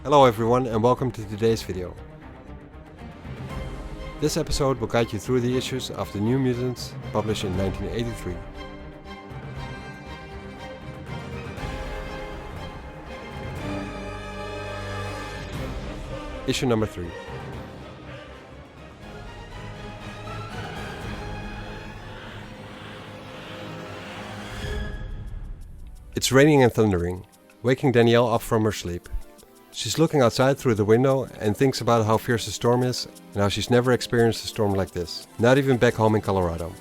Hello everyone and welcome to today's video. This episode will guide you through the issues of the New Mutants published in 1983. Issue number 3. It's raining and thundering, waking Danielle up from her sleep. She's looking outside through the window and thinks about how fierce the storm is and how she's never experienced a storm like this, not even back home in Colorado.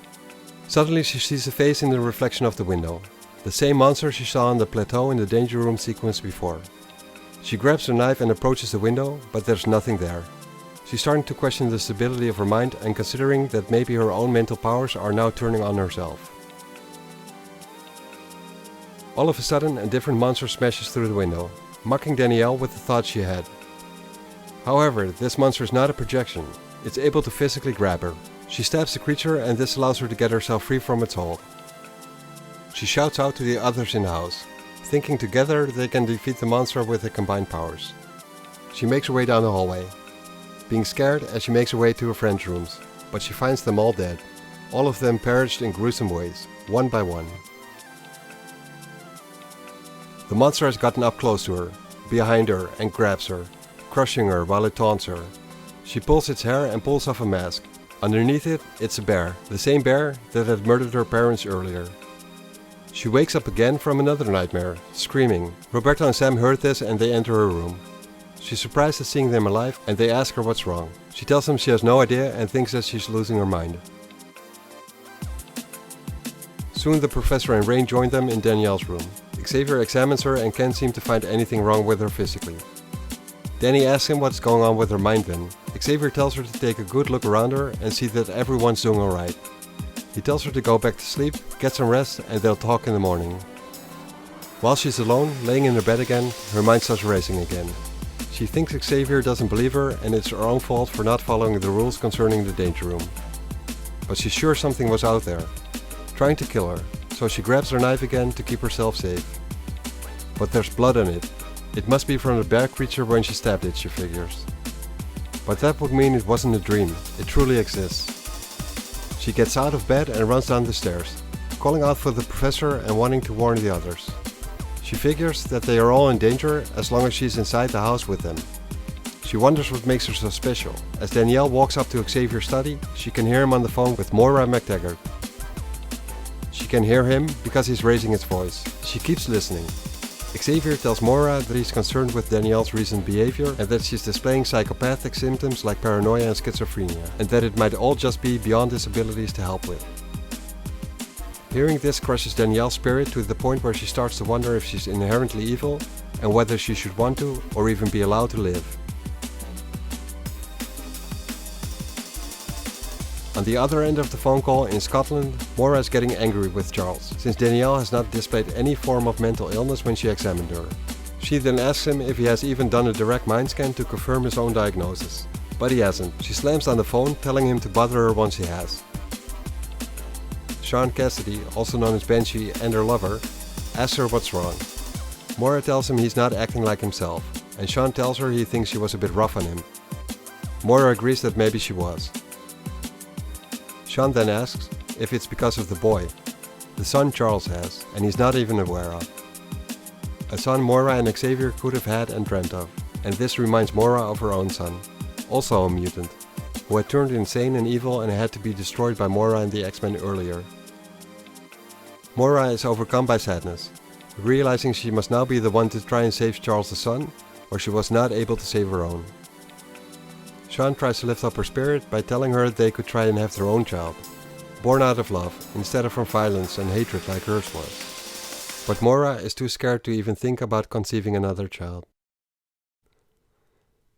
Suddenly she sees a face in the reflection of the window, the same monster she saw on the plateau in the danger room sequence before. She grabs her knife and approaches the window, but there's nothing there. She's starting to question the stability of her mind and considering that maybe her own mental powers are now turning on herself. All of a sudden, a different monster smashes through the window, mocking Danielle with the thoughts she had. However, this monster is not a projection. It's able to physically grab her. She stabs the creature and this allows her to get herself free from its hold. She shouts out to the others in the house, thinking together they can defeat the monster with their combined powers. She makes her way down the hallway, being scared as she makes her way to her friends' rooms, but she finds them all dead, all of them perished in gruesome ways, one by one. The monster has gotten up close to her, behind her, and grabs her, crushing her while it taunts her. She pulls its hair and pulls off a mask. Underneath it, it's a bear, the same bear that had murdered her parents earlier. She wakes up again from another nightmare, screaming. Roberto and Sam heard this and they enter her room. She's surprised at seeing them alive and they ask her what's wrong. She tells them she has no idea and thinks that she's losing her mind. Soon the professor and Rain join them in Danielle's room. Xavier examines her and can't seem to find anything wrong with her physically. Dani asks him what's going on with her mind then. Xavier tells her to take a good look around her and see that everyone's doing alright. He tells her to go back to sleep, get some rest, and they'll talk in the morning. While she's alone, laying in her bed again, her mind starts racing again. She thinks Xavier doesn't believe her and it's her own fault for not following the rules concerning the danger room. But she's sure something was out there, trying to kill her. So she grabs her knife again to keep herself safe. But there's blood on it. It must be from the bear creature when she stabbed it, she figures. But that would mean it wasn't a dream, it truly exists. She gets out of bed and runs down the stairs, calling out for the professor and wanting to warn the others. She figures that they are all in danger as long as she's inside the house with them. She wonders what makes her so special. As Danielle walks up to Xavier's study, she can hear him on the phone with Moira McTaggart. She can hear him because he's raising his voice. She keeps listening. Xavier tells Moira that he's concerned with Danielle's recent behavior and that she's displaying psychopathic symptoms like paranoia and schizophrenia, and that it might all just be beyond his abilities to help with. Hearing this crushes Danielle's spirit to the point where she starts to wonder if she's inherently evil and whether she should want to or even be allowed to live. On the other end of the phone call in Scotland, Moira is getting angry with Charles, since Danielle has not displayed any form of mental illness when she examined her. She then asks him if he has even done a direct mind scan to confirm his own diagnosis. But he hasn't. She slams on the phone, telling him to bother her once he has. Sean Cassidy, also known as Banshee, and her lover, asks her what's wrong. Moira tells him he's not acting like himself, and Sean tells her he thinks she was a bit rough on him. Moira agrees that maybe she was. Sean then asks if it's because of the boy, the son Charles has, and he's not even aware of. A son Moira and Xavier could have had and dreamt of, and this reminds Moira of her own son, also a mutant, who had turned insane and evil and had to be destroyed by Moira and the X-Men earlier. Moira is overcome by sadness, realizing she must now be the one to try and save Charles' son, or she was not able to save her own. Sean tries to lift up her spirit by telling her they could try and have their own child, born out of love instead of from violence and hatred like hers was. But Moira is too scared to even think about conceiving another child.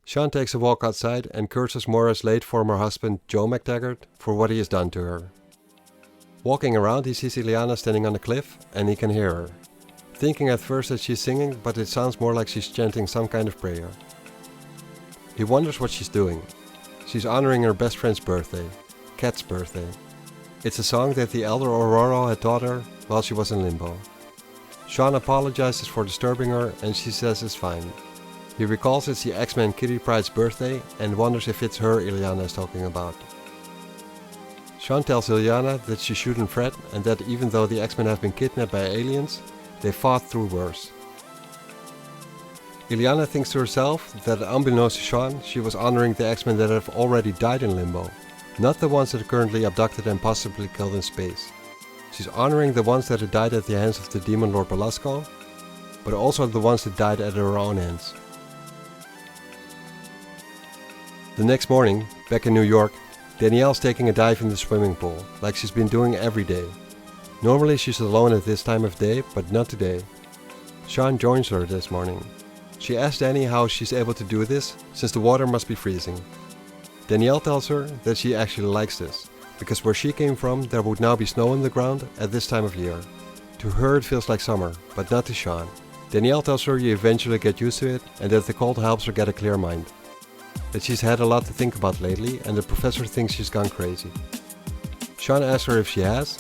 Sean takes a walk outside and curses Moira's late former husband Joe McTaggart for what he has done to her. Walking around, he sees Ileana standing on a cliff and he can hear her, thinking at first that she's singing, but it sounds more like she's chanting some kind of prayer. He wonders what she's doing. She's honoring her best friend's birthday, Kat's birthday. It's a song that the elder Aurora had taught her while she was in limbo. Sean apologizes for disturbing her and she says it's fine. He recalls it's the X-Men Kitty Pryde's birthday and wonders if it's her Illyana is talking about. Sean tells Illyana that she shouldn't fret and that even though the X-Men have been kidnapped by aliens, they fought through worse. Illyana thinks to herself that unbeknownst to Sean, she was honoring the X-Men that have already died in Limbo, not the ones that are currently abducted and possibly killed in space. She's honoring the ones that had died at the hands of the Demon Lord Belasco, but also the ones that died at her own hands. The next morning, back in New York, Danielle's taking a dive in the swimming pool, like she's been doing every day. Normally she's alone at this time of day, but not today. Sean joins her this morning. She asks Dani how she's able to do this, since the water must be freezing. Danielle tells her that she actually likes this, because where she came from there would now be snow on the ground at this time of year. To her it feels like summer, but not to Sean. Danielle tells her you eventually get used to it and that the cold helps her get a clear mind. That she's had a lot to think about lately and the professor thinks she's gone crazy. Sean asks her if she has,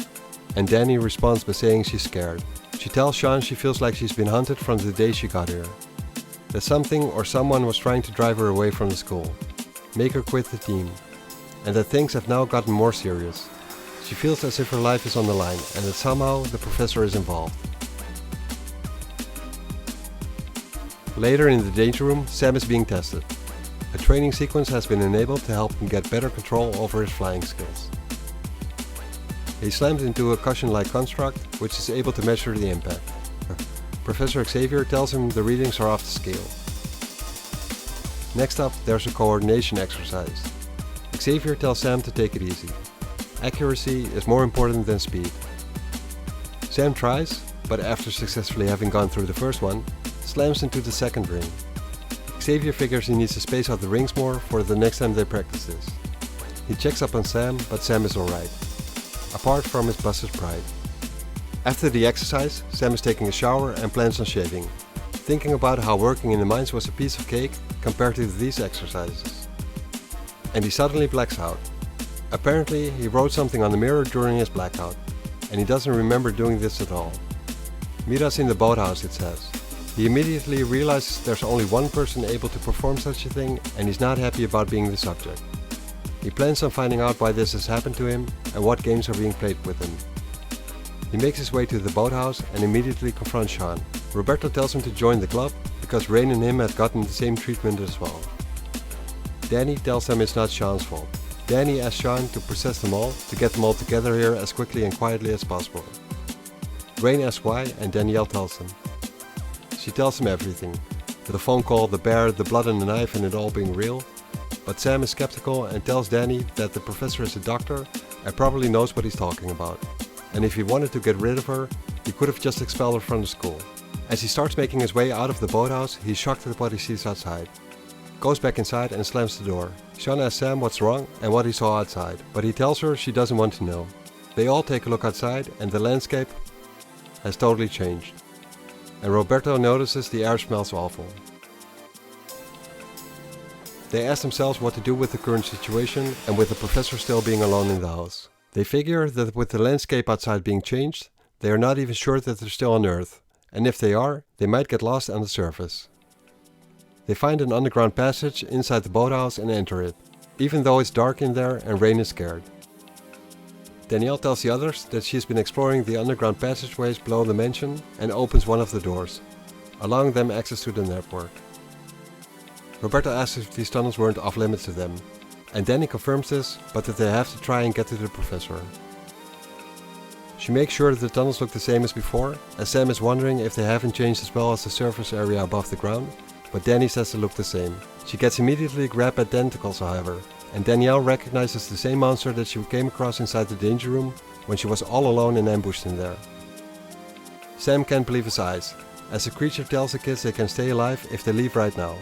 and Dani responds by saying she's scared. She tells Sean she feels like she's been hunted from the day she got here. That something or someone was trying to drive her away from the school, make her quit the team, and that things have now gotten more serious. She feels as if her life is on the line and that somehow the professor is involved. Later in the danger room, Sam is being tested. A training sequence has been enabled to help him get better control over his flying skills. He slams into a cushion-like construct which is able to measure the impact. Professor Xavier tells him the readings are off the scale. Next up, there's a coordination exercise. Xavier tells Sam to take it easy. Accuracy is more important than speed. Sam tries, but after successfully having gone through the first one, slams into the second ring. Xavier figures he needs to space out the rings more for the next time they practice this. He checks up on Sam, but Sam is alright, apart from his busted pride. After the exercise, Sam is taking a shower and plans on shaving, thinking about how working in the mines was a piece of cake compared to these exercises. And he suddenly blacks out. Apparently, he wrote something on the mirror during his blackout, and he doesn't remember doing this at all. Meet us in the boathouse, it says. He immediately realizes there's only one person able to perform such a thing, and he's not happy about being the subject. He plans on finding out why this has happened to him and what games are being played with him. He makes his way to the boathouse and immediately confronts Sean. Roberto tells him to join the club because Rain and him had gotten the same treatment as well. Dani tells them it's not Sean's fault. Dani asks Sean to process them all to get them all together here as quickly and quietly as possible. Rain asks why and Danielle tells him. She tells him everything, the phone call, the bear, the blood and the knife and it all being real. But Sam is skeptical and tells Dani that the professor is a doctor and probably knows what he's talking about. And if he wanted to get rid of her, he could have just expelled her from the school. As he starts making his way out of the boathouse, he's shocked at what he sees outside. Goes back inside and slams the door. Sean asks Sam what's wrong and what he saw outside, but he tells her she doesn't want to know. They all take a look outside and the landscape has totally changed. And Roberto notices the air smells awful. They ask themselves what to do with the current situation and with the professor still being alone in the house. They figure that with the landscape outside being changed, they are not even sure that they're still on Earth, and if they are, they might get lost on the surface. They find an underground passage inside the boathouse and enter it, even though it's dark in there and Rain is scared. Danielle tells the others that she's been exploring the underground passageways below the mansion and opens one of the doors, allowing them access to the network. Roberto asks if these tunnels weren't off limits to them, and Dani confirms this, but that they have to try and get to the professor. She makes sure that the tunnels look the same as before, as Sam is wondering if they haven't changed as well as the surface area above the ground, but Dani says they look the same. She gets immediately grabbed at tentacles, however, and Danielle recognizes the same monster that she came across inside the danger room when she was all alone and ambushed in there. Sam can't believe his eyes, as the creature tells the kids they can stay alive if they leave right now.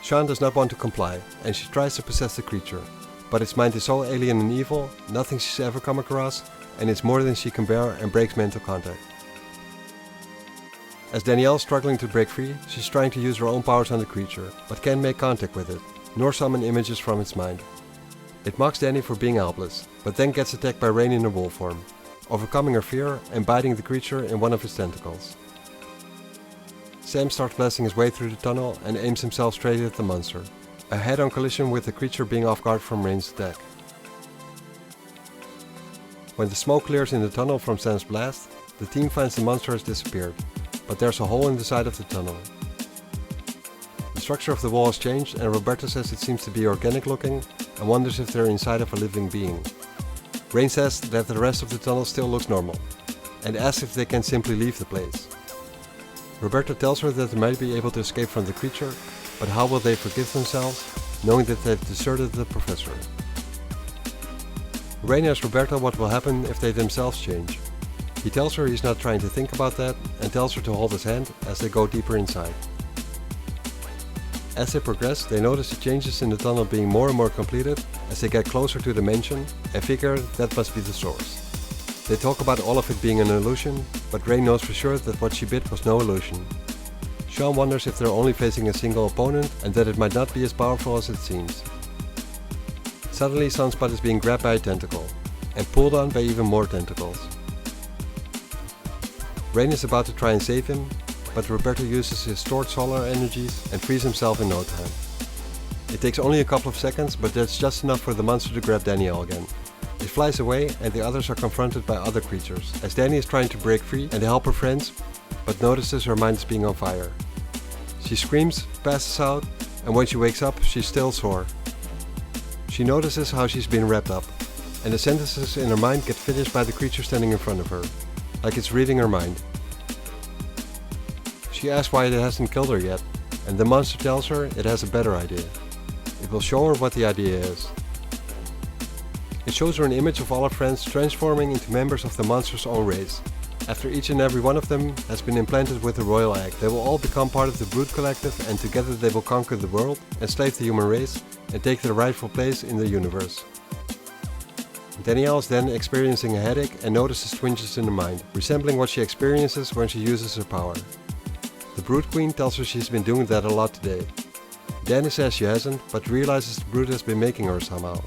Sean does not want to comply, and she tries to possess the creature, but its mind is so alien and evil, nothing she's ever come across, and it's more than she can bear and breaks mental contact. As Danielle is struggling to break free, she's trying to use her own powers on the creature, but can't make contact with it, nor summon images from its mind. It mocks Dani for being helpless, but then gets attacked by Rain in a wolf form, overcoming her fear and biting the creature in one of its tentacles. Sam starts blasting his way through the tunnel and aims himself straight at the monster. A head-on collision with the creature being off guard from ranged attack. When the smoke clears in the tunnel from Sam's blast, the team finds the monster has disappeared, but there's a hole in the side of the tunnel. The structure of the wall has changed and Roberta says it seems to be organic looking and wonders if they're inside of a living being. Rain says that the rest of the tunnel still looks normal, and asks if they can simply leave the place. Roberta tells her that they might be able to escape from the creature, but how will they forgive themselves, knowing that they've deserted the professor? Rain asks Roberta what will happen if they themselves change. He tells her he's not trying to think about that, and tells her to hold his hand as they go deeper inside. As they progress, they notice the changes in the tunnel being more and more completed as they get closer to the mansion and figure that must be the source. They talk about all of it being an illusion, but Rain knows for sure that what she bit was no illusion. Sean wonders if they're only facing a single opponent and that it might not be as powerful as it seems. Suddenly Sunspot is being grabbed by a tentacle and pulled on by even more tentacles. Rain is about to try and save him, but Roberto uses his stored solar energies and frees himself in no time. It takes only a couple of seconds, but that's just enough for the monster to grab Danielle again. It flies away and the others are confronted by other creatures, as Dani is trying to break free and help her friends, but notices her mind is being on fire. She screams, passes out, and when she wakes up, she's still sore. She notices how she's been wrapped up, and the sentences in her mind get finished by the creature standing in front of her, like it's reading her mind. She asks why it hasn't killed her yet, and the monster tells her it has a better idea. It will show her what the idea is. It shows her an image of all her friends transforming into members of the monster's own race. After each and every one of them has been implanted with a royal egg, they will all become part of the Brood Collective, and together they will conquer the world, enslave the human race, and take their rightful place in the universe. Danielle is then experiencing a headache and notices twinges in her mind, resembling what she experiences when she uses her power. The Brood Queen tells her she's been doing that a lot today. Dani says she hasn't, but realizes the Brood has been making her somehow.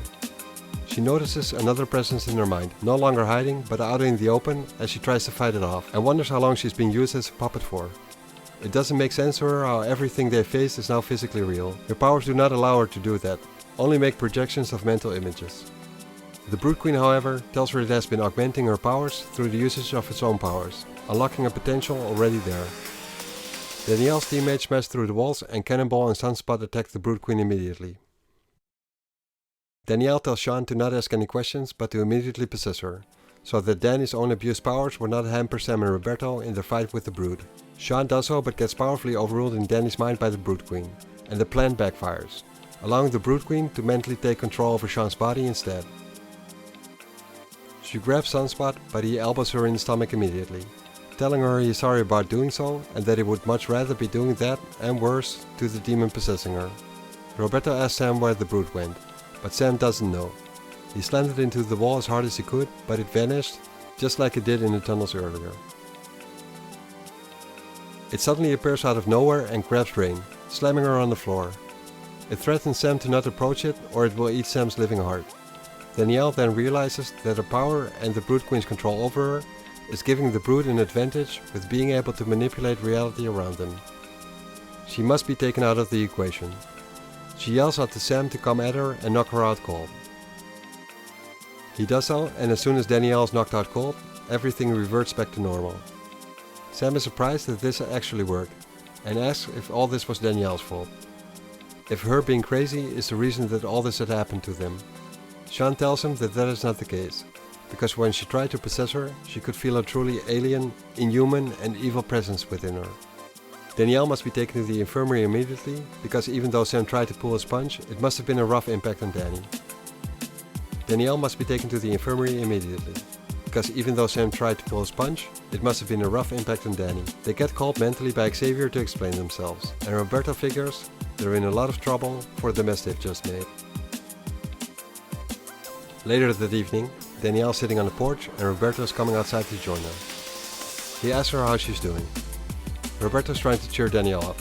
She notices another presence in her mind, no longer hiding, but out in the open as she tries to fight it off, and wonders how long she's been used as a puppet for. It doesn't make sense to her how everything they face is now physically real. Her powers do not allow her to do that, only make projections of mental images. The Brood Queen, however, tells her it has been augmenting her powers through the usage of its own powers, unlocking a potential already there. Danielle's teammates smash through the walls and Cannonball and Sunspot attack the Brood Queen immediately. Danielle tells Sean to not ask any questions but to immediately possess her, so that Dani's own abused powers will not hamper Sam and Roberto in their fight with the Brood. Sean does so but gets powerfully overruled in Dani's mind by the Brood Queen, and the plan backfires, allowing the Brood Queen to mentally take control over Sean's body instead. She grabs Sunspot, but he elbows her in the stomach immediately, telling her he is sorry about doing so and that he would much rather be doing that and worse to the demon possessing her. Roberto asks Sam where the Brood went, but Sam doesn't know. He slammed it into the wall as hard as he could, but it vanished, just like it did in the tunnels earlier. It suddenly appears out of nowhere and grabs Rain, slamming her on the floor. It threatens Sam to not approach it or it will eat Sam's living heart. Danielle then realizes that her power and the Brood Queen's control over her is giving the Brood an advantage with being able to manipulate reality around them. She must be taken out of the equation. She yells out to Sam to come at her and knock her out cold. He does so, and as soon as Danielle is knocked out cold, everything reverts back to normal. Sam is surprised that this actually worked, and asks if all this was Danielle's fault. If her being crazy is the reason that all this had happened to them. Sean tells him that that is not the case, because when she tried to possess her, she could feel a truly alien, inhuman and evil presence within her. Danielle must be taken to the infirmary immediately, because even though Sam tried to pull a sponge, it must have been a rough impact on Dani. Danielle must be taken to the infirmary immediately, because even though Sam tried to pull a sponge, it must have been a rough impact on Dani. They get called mentally by Xavier to explain themselves, and Roberto figures they're in a lot of trouble for the mess they've just made. Later that evening, Danielle's sitting on the porch and Roberto is coming outside to join her. He asks her how she's doing. Roberto is trying to cheer Danielle up,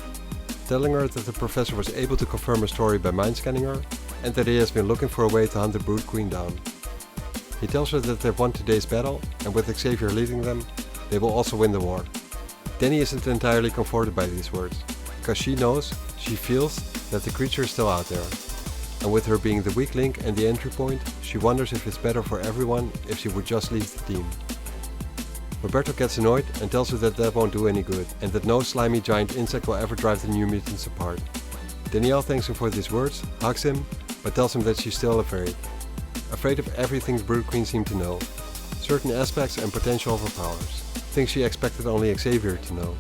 telling her that the professor was able to confirm her story by mind scanning her and that he has been looking for a way to hunt the Brood Queen down. He tells her that they've won today's battle and with Xavier leading them, they will also win the war. Dani isn't entirely comforted by these words, because she feels that the creature is still out there. And with her being the weak link and the entry point, she wonders if it's better for everyone if she would just leave the team. Roberto gets annoyed and tells her that won't do any good, and that no slimy giant insect will ever drive the New Mutants apart. Danielle thanks him for these words, hugs him, but tells him that she's still afraid. Afraid of everything the Brood Queen seemed to know. Certain aspects and potential overpowers. Things she expected only Xavier to know.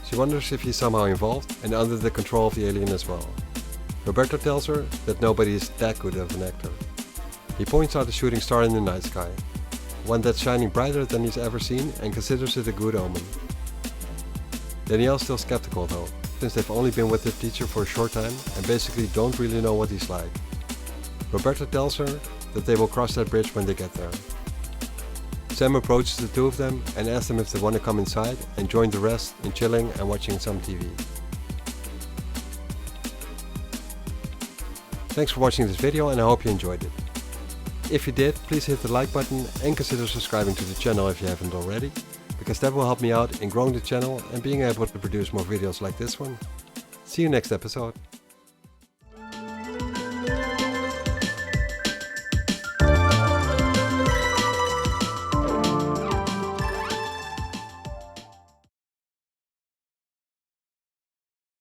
She wonders if he's somehow involved and under the control of the alien as well. Roberto tells her that nobody is that good of an actor. He points out a shooting star in the night sky, one that's shining brighter than he's ever seen, and considers it a good omen. Danielle's still skeptical though, since they've only been with the teacher for a short time and basically don't really know what he's like. Roberto tells her that they will cross that bridge when they get there. Sam approaches the two of them and asks them if they want to come inside and join the rest in chilling and watching some TV. Thanks for watching this video, and I hope you enjoyed it. If you did, please hit the like button and consider subscribing to the channel if you haven't already, because that will help me out in growing the channel and being able to produce more videos like this one. See you next episode.